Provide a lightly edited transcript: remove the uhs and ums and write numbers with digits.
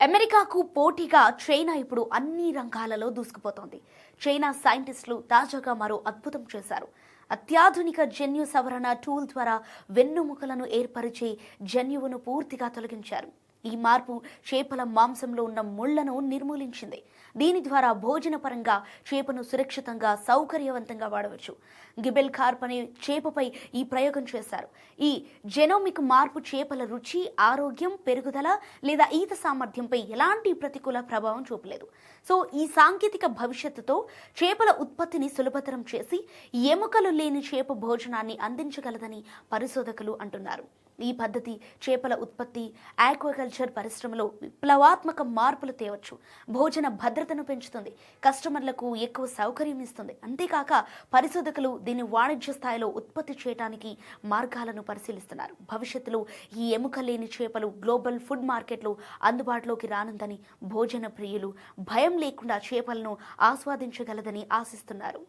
అమెరికాకు పోటీగా చైనా ఇప్పుడు అన్ని రంగాలలో దూసుకుపోతోంది. చైనా సైంటిస్టులు తాజాగా మరో అద్భుతం చేశారు. అత్యాధునిక జన్యు సవరణ టూల్ ద్వారా వెన్నుముకలను ఏర్పరిచే జన్యువును పూర్తిగా తొలగించారు. ఈ మార్పు చేపల మాంసంలో ఉన్న ముళ్లను నిర్మూలించింది. దీని ద్వారా భోజన పరంగా చేపను సురక్షితంగా సౌకర్యవంతంగా వాడవచ్చు. గిబెల్ కార్ప్ అనే చేపపై ఈ ప్రయోగం చేశారు. ఈ జెనోమిక్ మార్పు చేపల రుచి, ఆరోగ్యం, పెరుగుదల లేదా ఈత సామర్థ్యంపై ఎలాంటి ప్రతికూల ప్రభావం చూపలేదు. సో ఈ సాంకేతిక భవిష్యత్తుతో చేపల ఉత్పత్తిని సులభతరం చేసి ఎముకలు లేని చేప భోజనాన్ని అందించగలదని పరిశోధకులు అంటున్నారు. ఈ పద్ధతి చేపల ఉత్పత్తి, ఆక్వాకల్చర్ పరిశ్రమలో విప్లవాత్మక మార్పులు తేవచ్చు. భోజన భద్రతను పెంచుతుంది, కస్టమర్లకు ఎక్కువ సౌకర్యం ఇస్తుంది. అంతేకాక పరిశోధకులు దీన్ని వాణిజ్య స్థాయిలో ఉత్పత్తి చేయడానికి మార్గాలను పరిశీలిస్తున్నారు. భవిష్యత్తులో ఈ ఎముక లేని చేపలు గ్లోబల్ ఫుడ్ మార్కెట్లో అందుబాటులోకి రానుందని భోజన ప్రియులు భయం లేకుండా చేపలను ఆస్వాదించగలదని ఆశిస్తున్నారు.